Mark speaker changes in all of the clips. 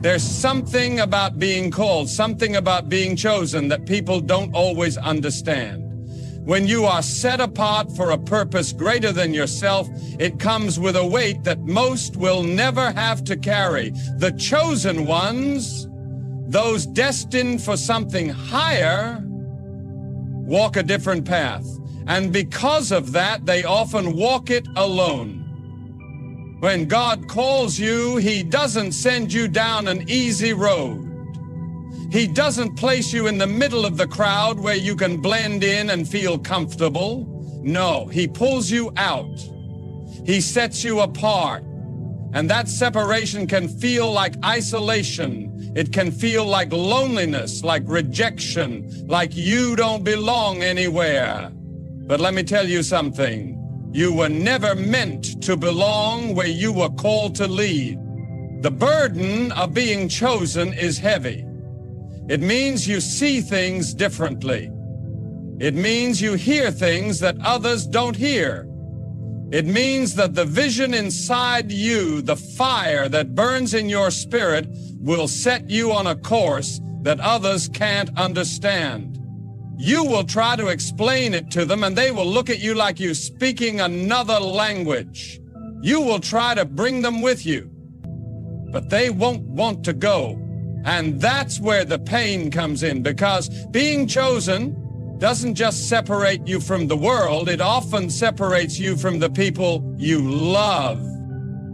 Speaker 1: There's something about being called, something about being chosen that people don't always understand. When you are set apart for a purpose greater than yourself, it comes with a weight that most will never have to carry. The chosen ones, those destined for something higher, walk a different path. And because of that, they often walk it alone. When God calls you, He doesn't send you down an easy road. He doesn't place you in the middle of the crowd where you can blend in and feel comfortable. No, He pulls you out. He sets you apart. And that separation can feel like isolation. It can feel like loneliness, like rejection, like you don't belong anywhere. But let me tell you something. You were never meant to belong where you were called to lead. The burden of being chosen is heavy. It means you see things differently. It means you hear things that others don't hear. It means that the vision inside you, the fire that burns in your spirit, will set you on a course that others can't understand. You will try to explain it to them, and they will look at you like you're speaking another language. You will try to bring them with you, but they won't want to go. And that's where the pain comes in, because being chosen doesn't just separate you from the world, it often separates you from the people you love.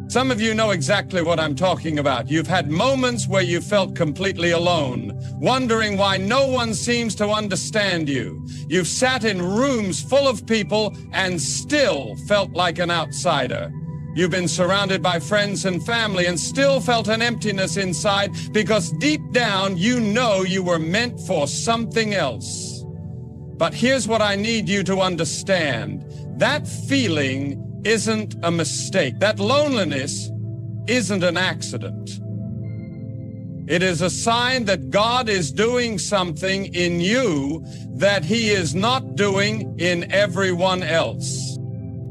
Speaker 1: Some of you know exactly what I'm talking about. You've had moments where you felt completely alone, wondering why no one seems to understand you. You've sat in rooms full of people and still felt like an outsider. You've been surrounded by friends and family and still felt an emptiness inside because deep down you know you were meant for something else. But here's what I need you to understand. That feeling isn't a mistake. That loneliness isn't an accident. It is a sign that God is doing something in you that He is not doing in everyone else.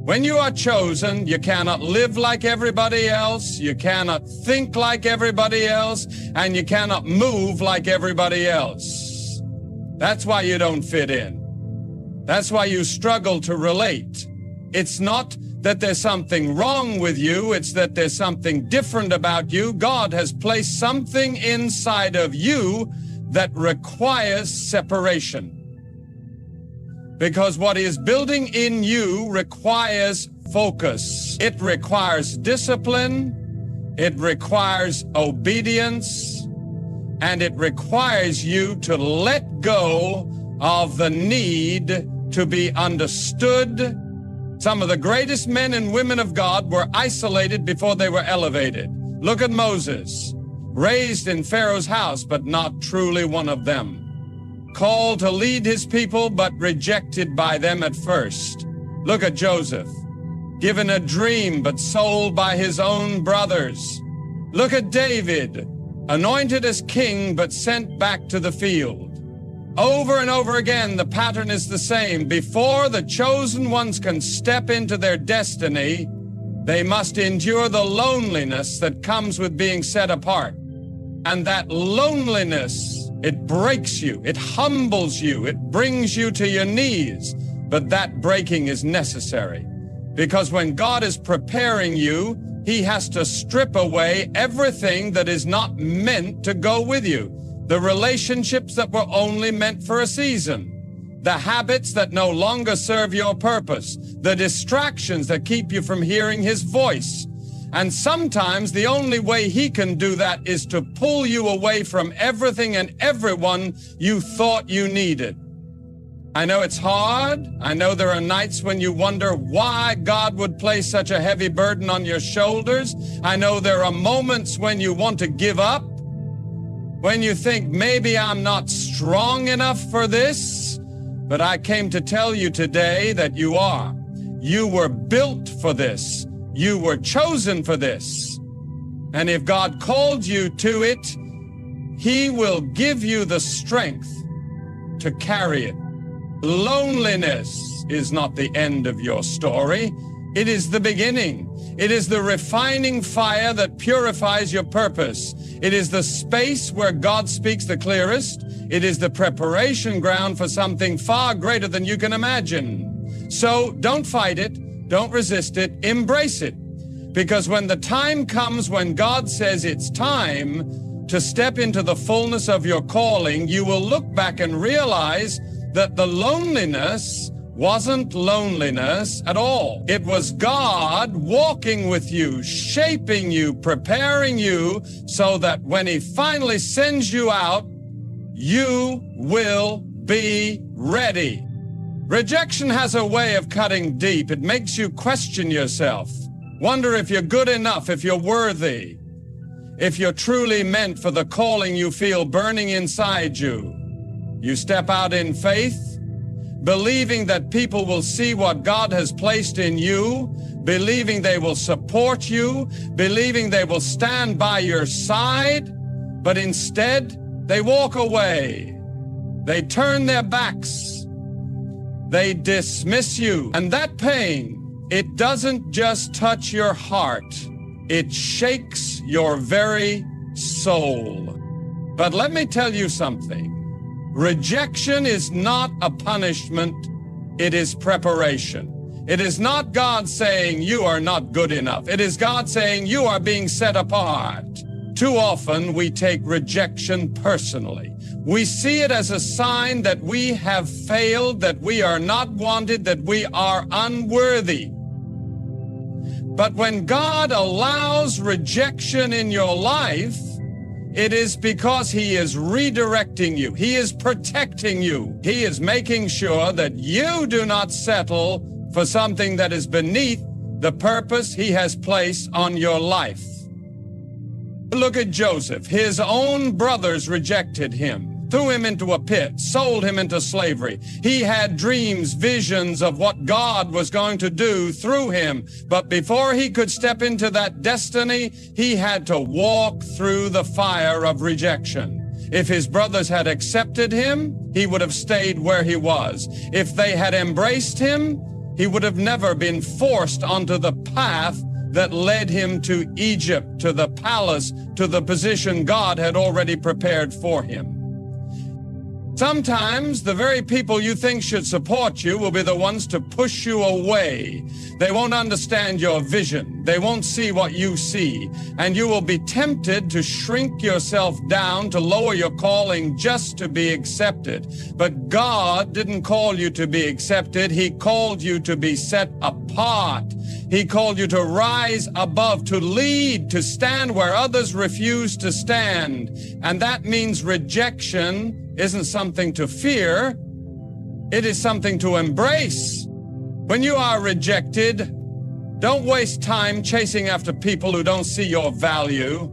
Speaker 1: When you are chosen, you cannot live like everybody else, you cannot think like everybody else, and you cannot move like everybody else. That's why you don't fit in. That's why you struggle to relate. It's not that there's something wrong with you, it's that there's something different about you. God has placed something inside of you that requires separation. Because what He is building in you requires focus. It requires discipline, it requires obedience, and it requires you to let go of the need to be understood. Some of the greatest men and women of God were isolated before they were elevated. Look at Moses, raised in Pharaoh's house, but not truly one of them. Called to lead his people, but rejected by them at first. Look at Joseph, given a dream, but sold by his own brothers. Look at David, anointed as king, but sent back to the field. Over and over again, the pattern is the same. Before the chosen ones can step into their destiny, they must endure the loneliness that comes with being set apart. And that loneliness, it breaks you, it humbles you, it brings you to your knees. But that breaking is necessary, because when God is preparing you, He has to strip away everything that is not meant to go with you. The relationships that were only meant for a season, the habits that no longer serve your purpose, the distractions that keep you from hearing His voice. And sometimes the only way He can do that is to pull you away from everything and everyone you thought you needed. I know it's hard. I know there are nights when you wonder why God would place such a heavy burden on your shoulders. I know there are moments when you want to give up, when you think maybe I'm not strong enough for this. But I came to tell you today that you are. You were built for this. You were chosen for this. And if God called you to it, He will give you the strength to carry it. Loneliness is not the end of your story. It is the beginning. It is the refining fire that purifies your purpose. It is the space where God speaks the clearest. It is the preparation ground for something far greater than you can imagine. So don't fight it. Don't resist it. Embrace it. Because when the time comes when God says it's time to step into the fullness of your calling, you will look back and realize that the loneliness wasn't loneliness at all. It was God walking with you, shaping you, preparing you, so that when He finally sends you out, you will be ready. Rejection has a way of cutting deep. It makes you question yourself. Wonder if you're good enough, if you're worthy, if you're truly meant for the calling you feel burning inside you. You step out in faith, believing that people will see what God has placed in you, believing they will support you, believing they will stand by your side, but instead they walk away. They turn their backs. They dismiss you. And that pain, it doesn't just touch your heart, it shakes your very soul. But let me tell you something. Rejection is not a punishment, it is preparation. It is not God saying you are not good enough. It is God saying you are being set apart. Too often we take rejection personally. We see it as a sign that we have failed, that we are not wanted, that we are unworthy. But when God allows rejection in your life, it is because He is redirecting you. He is protecting you. He is making sure that you do not settle for something that is beneath the purpose He has placed on your life. Look at Joseph. His own brothers rejected him, threw him into a pit, sold him into slavery. He had dreams, visions of what God was going to do through him. But before he could step into that destiny, he had to walk through the fire of rejection. If his brothers had accepted him, he would have stayed where he was. If they had embraced him, he would have never been forced onto the path that led him to Egypt, to the palace, to the position God had already prepared for him. Sometimes the very people you think should support you will be the ones to push you away. They won't understand your vision. They won't see what you see. And you will be tempted to shrink yourself down, to lower your calling just to be accepted. But God didn't call you to be accepted. He called you to be set apart. He called you to rise above, to lead, to stand where others refuse to stand. And that means rejection isn't something to fear. It is something to embrace. When you are rejected, don't waste time chasing after people who don't see your value.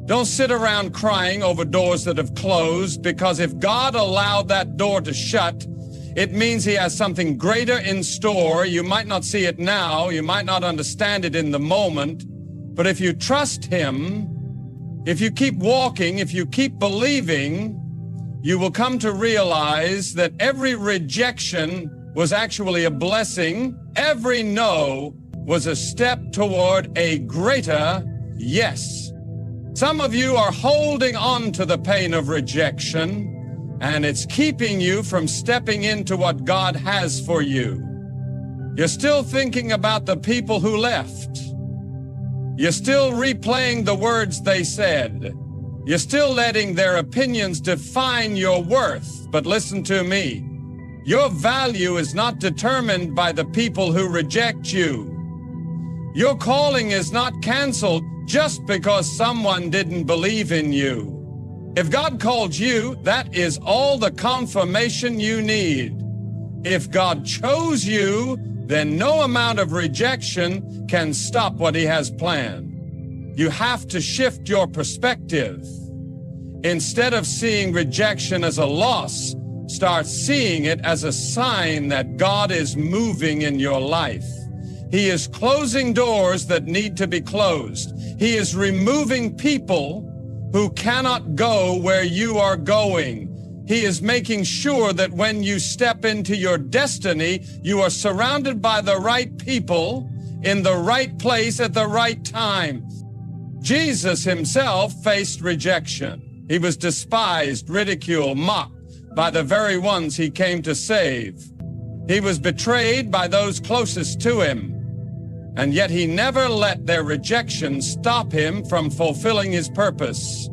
Speaker 1: Don't sit around crying over doors that have closed, because if God allowed that door to shut, it means He has something greater in store. You might not see it now. You might not understand it in the moment. But if you trust Him, if you keep walking, if you keep believing, you will come to realize that every rejection was actually a blessing. Every no was a step toward a greater yes. Some of you are holding on to the pain of rejection, and it's keeping you from stepping into what God has for you. You're still thinking about the people who left. You're still replaying the words they said. You're still letting their opinions define your worth. But listen to me. Your value is not determined by the people who reject you. Your calling is not canceled just because someone didn't believe in you. If God called you, that is all the confirmation you need. If God chose you, then no amount of rejection can stop what He has planned. You have to shift your perspective. Instead of seeing rejection as a loss, start seeing it as a sign that God is moving in your life. He is closing doors that need to be closed. He is removing people who cannot go where you are going. He is making sure that when you step into your destiny, you are surrounded by the right people in the right place at the right time. Jesus himself faced rejection. He was despised, ridiculed, mocked by the very ones he came to save. He was betrayed by those closest to him. And yet he never let their rejection stop him from fulfilling his purpose.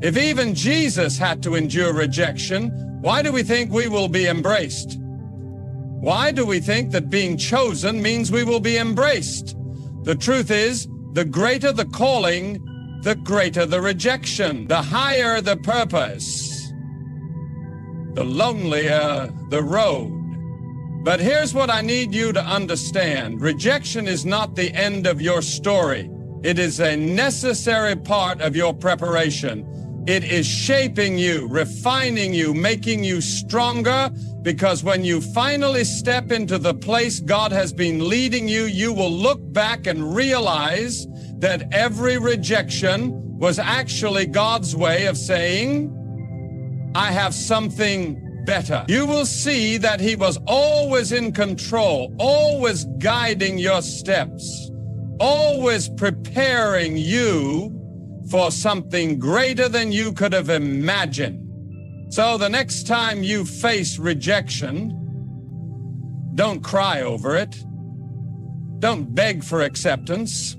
Speaker 1: If even Jesus had to endure rejection, why do we think we will be embraced? Why do we think that being chosen means we will be embraced? The truth is, the greater the calling, the greater the rejection. The higher the purpose, the lonelier the road. But here's what I need you to understand. Rejection is not the end of your story. It is a necessary part of your preparation. It is shaping you, refining you, making you stronger, because when you finally step into the place God has been leading you, you will look back and realize that every rejection was actually God's way of saying, I have something better. You will see that he was always in control, always guiding your steps, always preparing you for something greater than you could have imagined. So the next time you face rejection, don't cry over it. Don't beg for acceptance.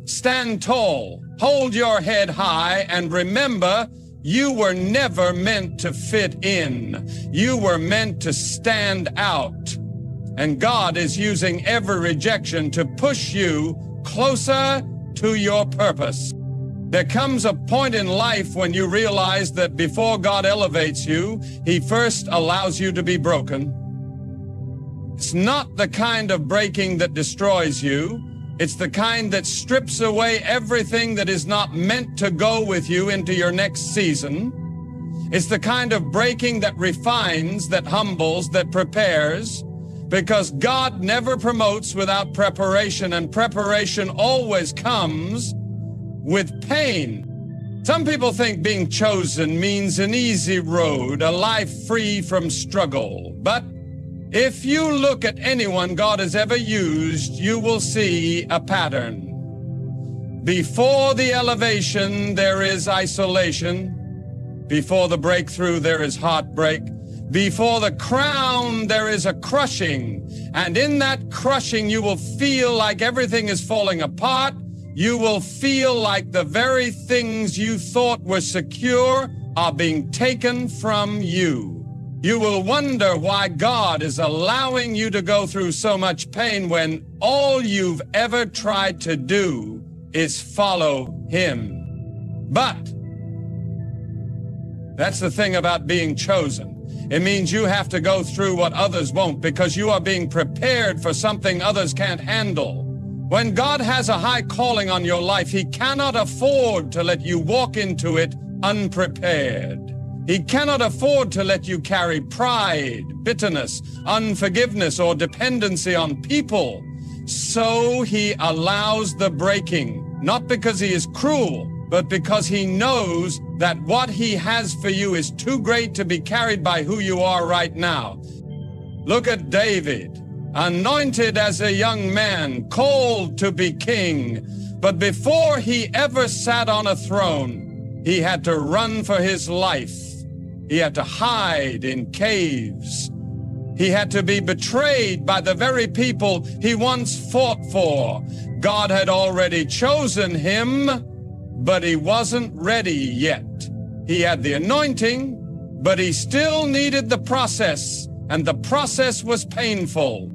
Speaker 1: Stand tall, hold your head high, and remember, you were never meant to fit in. You were meant to stand out. And God is using every rejection to push you closer to your purpose. There comes a point in life when you realize that before God elevates you, he first allows you to be broken. It's not the kind of breaking that destroys you. It's the kind that strips away everything that is not meant to go with you into your next season. It's the kind of breaking that refines, that humbles, that prepares, because God never promotes without preparation, and preparation always comes with pain. Some people think being chosen means an easy road, a life free from struggle. But if you look at anyone God has ever used, you will see a pattern. Before the elevation, there is isolation. Before the breakthrough, there is heartbreak. Before the crown, there is a crushing. And in that crushing, you will feel like everything is falling apart. You will feel like the very things you thought were secure are being taken from you. You will wonder why God is allowing you to go through so much pain when all you've ever tried to do is follow him. But that's the thing about being chosen. It means you have to go through what others won't, because you are being prepared for something others can't handle. When God has a high calling on your life, he cannot afford to let you walk into it unprepared. He cannot afford to let you carry pride, bitterness, unforgiveness, or dependency on people. So he allows the breaking, not because he is cruel, but because he knows that what he has for you is too great to be carried by who you are right now. Look at David, anointed as a young man, called to be king. But before he ever sat on a throne, he had to run for his life. He had to hide in caves. He had to be betrayed by the very people he once fought for. God had already chosen him, but he wasn't ready yet. He had the anointing, but he still needed the process, and the process was painful.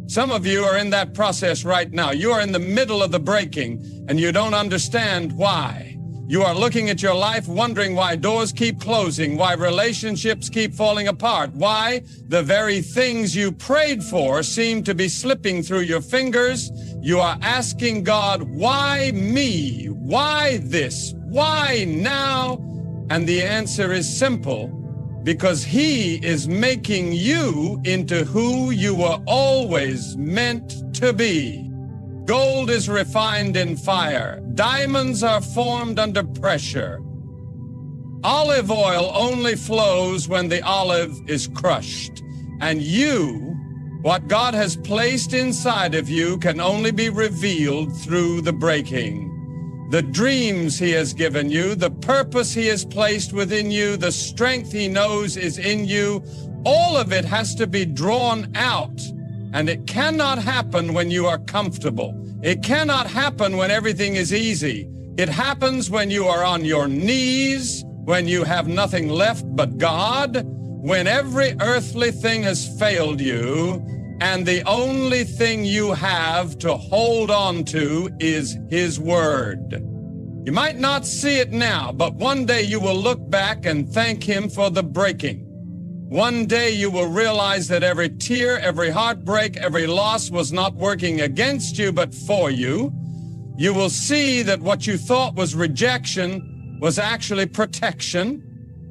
Speaker 1: Some of you are in that process right now. You are in the middle of the breaking, and you don't understand why. You are looking at your life wondering why doors keep closing, why relationships keep falling apart, why the very things you prayed for seem to be slipping through your fingers. You are asking God, why me? Why this? Why now? And the answer is simple, because he is making you into who you were always meant to be. Gold is refined in fire. Diamonds are formed under pressure. Olive oil only flows when the olive is crushed. And you, what God has placed inside of you, can only be revealed through the breaking. the dreams He has given you, the purpose He has placed within you, the strength He knows is in you, all of it has to be drawn out. And it cannot happen when you are comfortable. It cannot happen when everything is easy. It happens when you are on your knees, when you have nothing left but God, when every earthly thing has failed you, and the only thing you have to hold on to is His Word. You might not see it now, but one day you will look back and thank Him for the breaking. One day you will realize that every tear, every heartbreak, every loss was not working against you, but for you. You will see that what you thought was rejection was actually protection.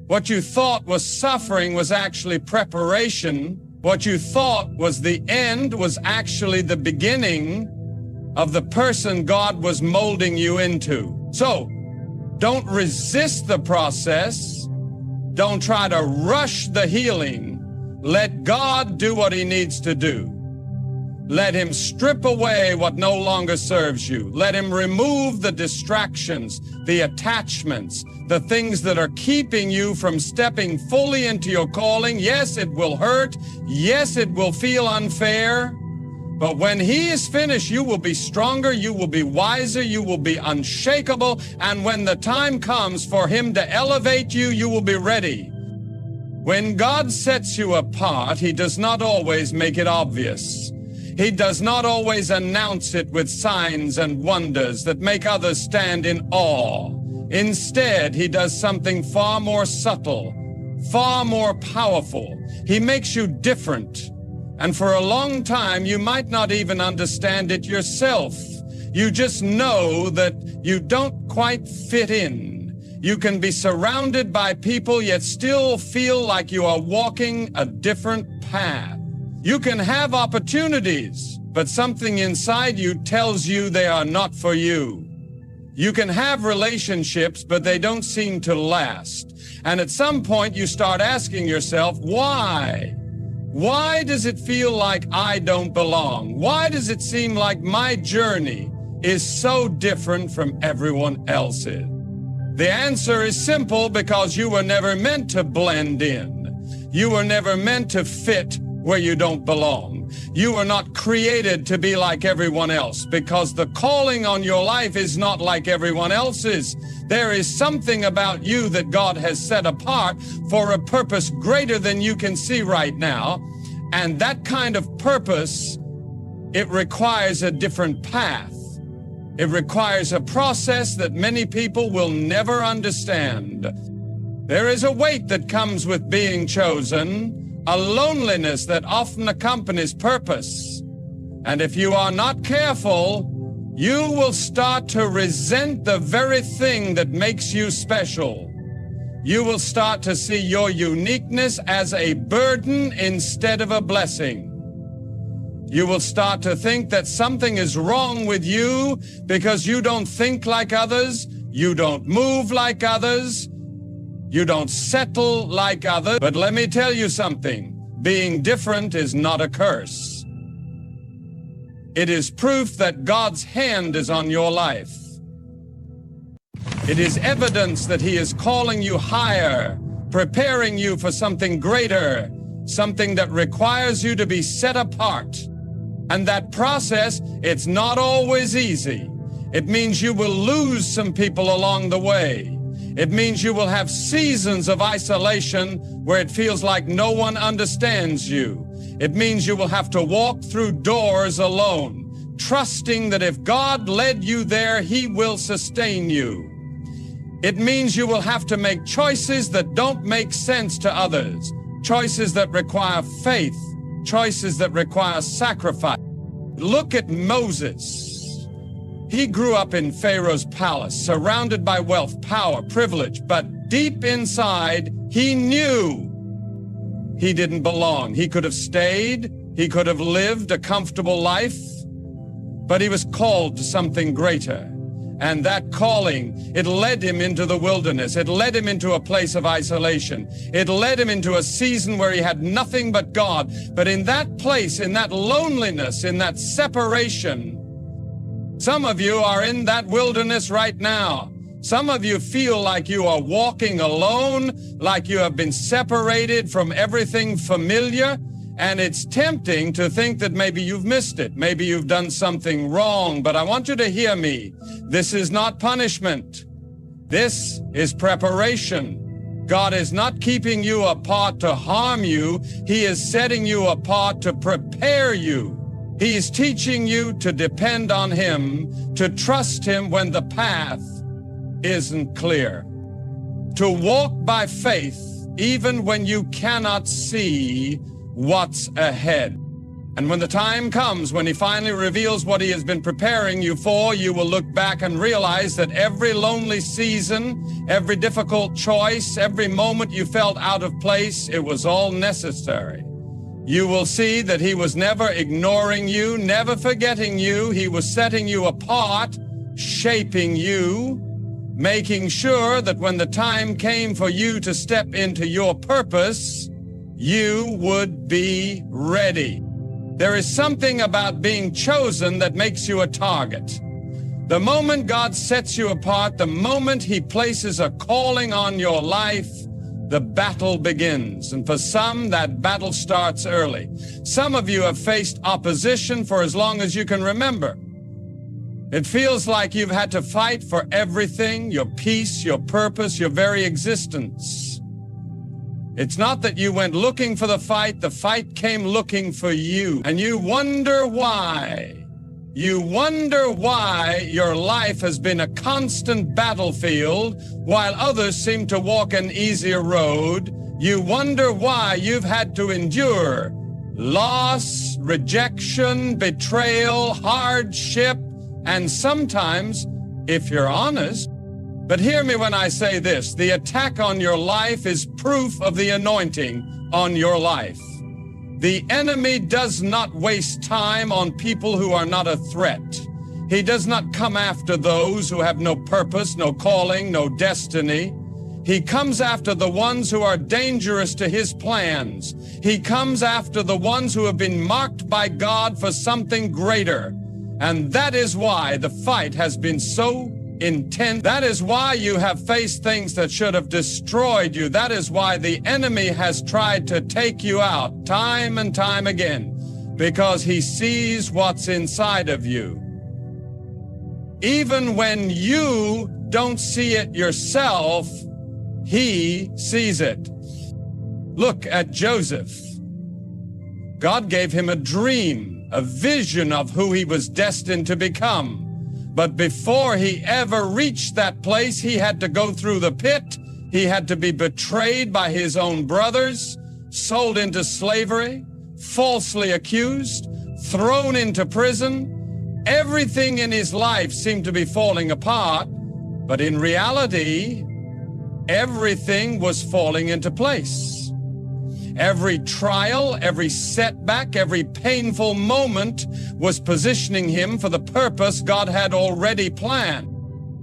Speaker 1: What you thought was suffering was actually preparation. What you thought was the end was actually the beginning of the person God was molding you into. So, don't resist the process. Don't try to rush the healing. Let God do what He needs to do. Let Him strip away what no longer serves you. Let Him remove the distractions, the attachments, the things that are keeping you from stepping fully into your calling. Yes, it will hurt. Yes, it will feel unfair. But when He is finished, you will be stronger, you will be wiser, you will be unshakable. And when the time comes for Him to elevate you, you will be ready. When God sets you apart, He does not always make it obvious. He does not always announce it with signs and wonders that make others stand in awe. Instead, He does something far more subtle, far more powerful. He makes you different. And for a long time, you might not even understand it yourself. You just know that you don't quite fit in. You can be surrounded by people, yet still feel like you are walking a different path. You can have opportunities, but something inside you tells you they are not for you. You can have relationships, but they don't seem to last. And at some point, you start asking yourself, why? Why does it feel like I don't belong? Why does it seem like my journey is so different from everyone else's? The answer is simple, because you were never meant to blend in. You were never meant to fit where you don't belong. You were not created to be like everyone else, because the calling on your life is not like everyone else's. There is something about you that God has set apart for a purpose greater than you can see right now. And that kind of purpose, it requires a different path. It requires a process that many people will never understand. There is a weight that comes with being chosen, a loneliness that often accompanies purpose. And if you are not careful, you will start to resent the very thing that makes you special. You will start to see your uniqueness as a burden instead of a blessing. You will start to think that something is wrong with you because you don't think like others, you don't move like others, you don't settle like others. But let me tell you something, being different is not a curse. It is proof that God's hand is on your life. It is evidence that He is calling you higher, preparing you for something greater, something that requires you to be set apart. And that process, it's not always easy. It means you will lose some people along the way. It means you will have seasons of isolation where it feels like no one understands you. It means you will have to walk through doors alone, trusting that if God led you there, He will sustain you. It means you will have to make choices that don't make sense to others, choices that require faith, choices that require sacrifice. Look at Moses. He grew up in Pharaoh's palace, surrounded by wealth, power, privilege, but deep inside, he knew he didn't belong. He could have stayed, he could have lived a comfortable life, but he was called to something greater. And that calling, it led him into the wilderness. It led him into a place of isolation. It led him into a season where he had nothing but God. But in that place, in that loneliness, in that separation, Some of you are in that wilderness right now. Some of you feel like you are walking alone, like you have been separated from everything familiar, and it's tempting to think that maybe you've missed it. Maybe you've done something wrong, but I want you to hear me. This is not punishment. This is preparation. God is not keeping you apart to harm you. He is setting you apart to prepare you. He is teaching you to depend on Him, to trust Him when the path isn't clear, to walk by faith even when you cannot see what's ahead. And when the time comes, when He finally reveals what He has been preparing you for, you will look back and realize that every lonely season, every difficult choice, every moment you felt out of place, it was all necessary. You will see that He was never ignoring you, never forgetting you. He was setting you apart, shaping you, making sure that when the time came for you to step into your purpose, you would be ready. There is something about being chosen that makes you a target. The moment God sets you apart, the moment He places a calling on your life, the battle begins. And for some, that battle starts early. Some of you have faced opposition for as long as you can remember. It feels like you've had to fight for everything, your peace, your purpose, your very existence. It's not that you went looking for the fight came looking for you. And you wonder why. You wonder why your life has been a constant battlefield while others seem to walk an easier road. You wonder why you've had to endure loss, rejection, betrayal, hardship, and sometimes, if you're honest, but hear me when I say this, the attack on your life is proof of the anointing on your life. The enemy does not waste time on people who are not a threat. He does not come after those who have no purpose, no calling, no destiny. He comes after the ones who are dangerous to his plans. He comes after the ones who have been marked by God for something greater. And that is why the fight has been so intense. That is why you have faced things that should have destroyed you. That is why the enemy has tried to take you out time and time again, because he sees what's inside of you. Even when you don't see it yourself, he sees it. Look at Joseph. God gave him a dream, a vision of who he was destined to become. But before he ever reached that place, he had to go through the pit. He had to be betrayed by his own brothers, sold into slavery, falsely accused, thrown into prison. Everything in his life seemed to be falling apart, but in reality, everything was falling into place. Every trial, every setback, every painful moment was positioning him for the purpose God had already planned.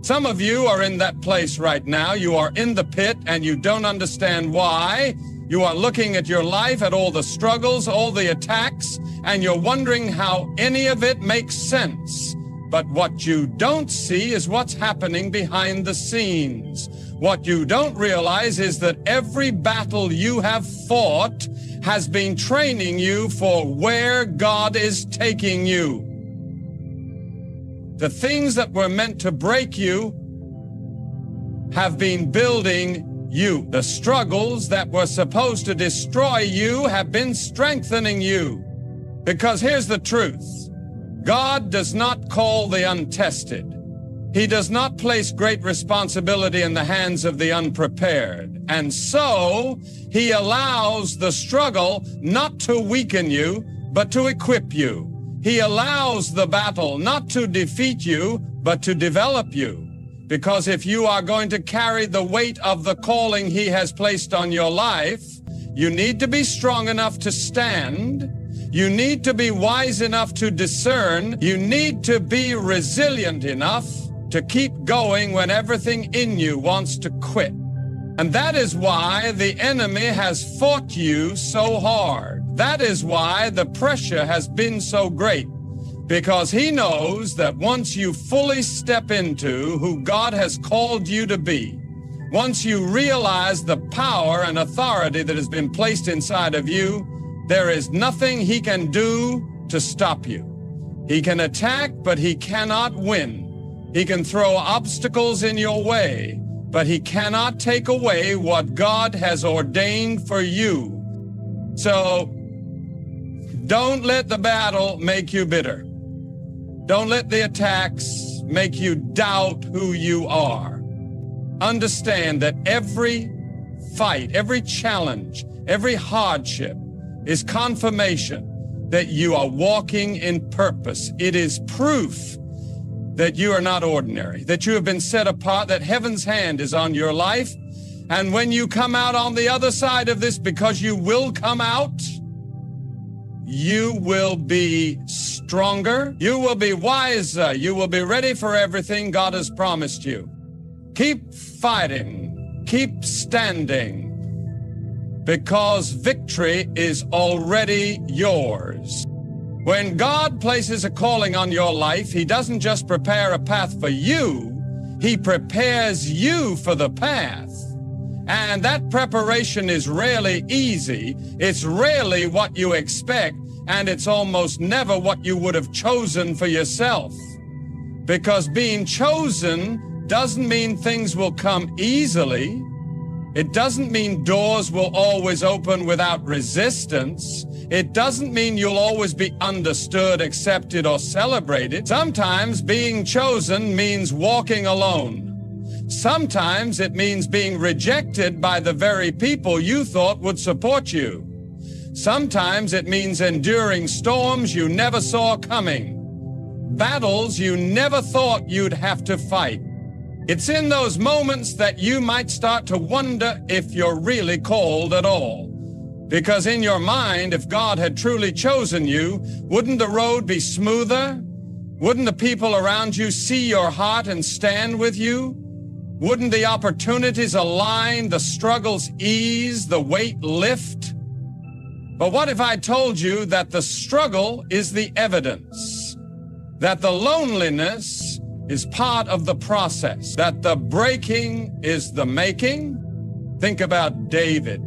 Speaker 1: Some of you are in that place right now. You are in the pit and you don't understand why. You are looking at your life, at all the struggles, all the attacks, and you're wondering how any of it makes sense. But what you don't see is what's happening behind the scenes. What you don't realize is that every battle you have fought has been training you for where God is taking you. The things that were meant to break you have been building you. The struggles that were supposed to destroy you have been strengthening you. Because here's the truth. God does not call the untested. He does not place great responsibility in the hands of the unprepared. And so, he allows the struggle not to weaken you, but to equip you. He allows the battle not to defeat you, but to develop you. Because if you are going to carry the weight of the calling he has placed on your life, you need to be strong enough to stand. You need to be wise enough to discern. You need to be resilient enough to keep going when everything in you wants to quit. And that is why the enemy has fought you so hard. That is why the pressure has been so great. Because he knows that once you fully step into who God has called you to be, once you realize the power and authority that has been placed inside of you, there is nothing he can do to stop you. He can attack, but he cannot win. He can throw obstacles in your way, but he cannot take away what God has ordained for you. So, don't let the battle make you bitter. Don't let the attacks make you doubt who you are. Understand that every fight, every challenge, every hardship is confirmation that you are walking in purpose. It is proof that you are not ordinary, that you have been set apart, that heaven's hand is on your life. And when you come out on the other side of this, because you will come out, you will be stronger, you will be wiser, you will be ready for everything God has promised you. Keep fighting, keep standing, because victory is already yours. When God places a calling on your life, he doesn't just prepare a path for you, he prepares you for the path. And that preparation is rarely easy, it's rarely what you expect, and it's almost never what you would have chosen for yourself. Because being chosen doesn't mean things will come easily. It doesn't mean doors will always open without resistance. It doesn't mean you'll always be understood, accepted, or celebrated. Sometimes being chosen means walking alone. Sometimes it means being rejected by the very people you thought would support you. Sometimes it means enduring storms you never saw coming, battles you never thought you'd have to fight. It's in those moments that you might start to wonder if you're really called at all. Because in your mind, if God had truly chosen you, wouldn't the road be smoother? Wouldn't the people around you see your heart and stand with you? Wouldn't the opportunities align, the struggles ease, the weight lift? But what if I told you that the struggle is the evidence, that the loneliness is part of the process, that the breaking is the making? Think about David.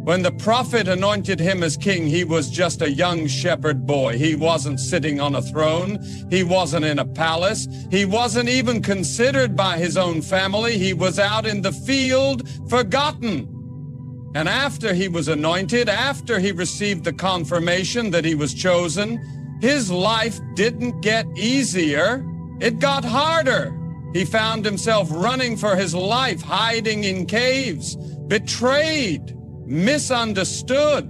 Speaker 1: When the prophet anointed him as king, he was just a young shepherd boy. He wasn't sitting on a throne. He wasn't in a palace. He wasn't even considered by his own family. He was out in the field, forgotten. And after he was anointed, after he received the confirmation that he was chosen, his life didn't get easier. It got harder. He found himself running for his life, hiding in caves, betrayed, misunderstood,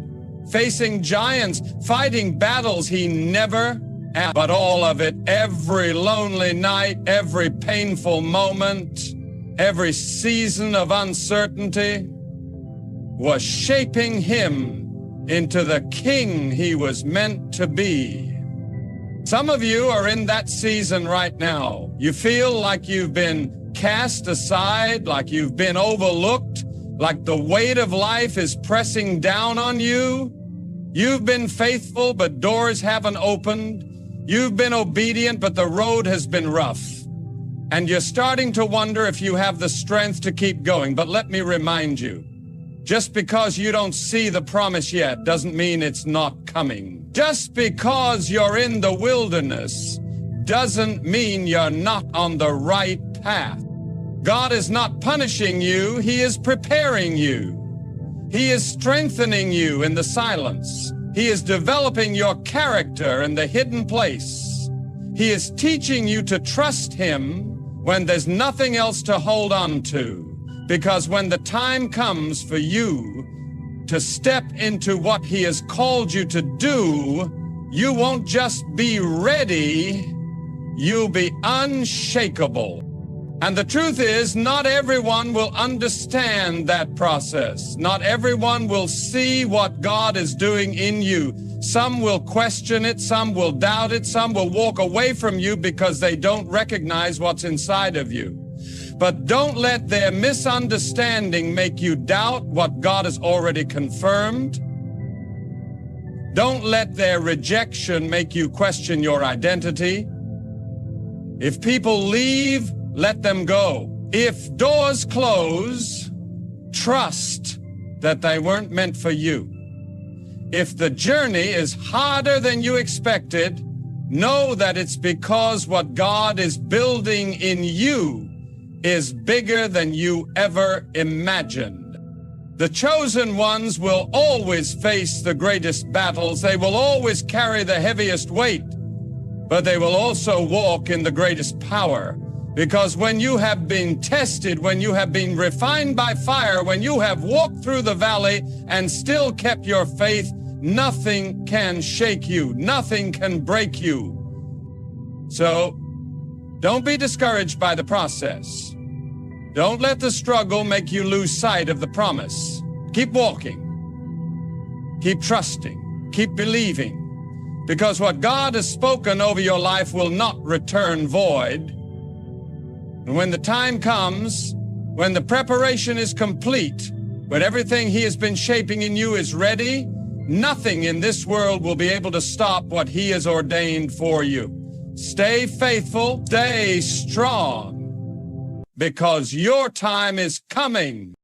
Speaker 1: facing giants, fighting battles he never had. But all of it, every lonely night, every painful moment, every season of uncertainty, was shaping him into the king he was meant to be. Some of you are in that season right now. You feel like you've been cast aside, like you've been overlooked, like the weight of life is pressing down on you. You've been faithful, but doors haven't opened. You've been obedient, but the road has been rough. And you're starting to wonder if you have the strength to keep going. But let me remind you, just because you don't see the promise yet doesn't mean it's not coming. Just because you're in the wilderness doesn't mean you're not on the right path. God is not punishing you, he is preparing you. He is strengthening you in the silence. He is developing your character in the hidden place. He is teaching you to trust him when there's nothing else to hold on to. Because when the time comes for you to step into what he has called you to do, you won't just be ready, you'll be unshakable. And the truth is, not everyone will understand that process. Not everyone will see what God is doing in you. Some will question it, some will doubt it, some will walk away from you because they don't recognize what's inside of you. But don't let their misunderstanding make you doubt what God has already confirmed. Don't let their rejection make you question your identity. If people leave, let them go. If doors close, trust that they weren't meant for you. If the journey is harder than you expected, know that it's because what God is building in you is bigger than you ever imagined. The chosen ones will always face the greatest battles. They will always carry the heaviest weight, but they will also walk in the greatest power. Because when you have been tested, when you have been refined by fire, when you have walked through the valley and still kept your faith, nothing can shake you. Nothing can break you. So, don't be discouraged by the process. Don't let the struggle make you lose sight of the promise. Keep walking. Keep trusting. Keep believing. Because what God has spoken over your life will not return void. And when the time comes, when the preparation is complete, when everything He has been shaping in you is ready, nothing in this world will be able to stop what He has ordained for you. Stay faithful, stay strong, because your time is coming.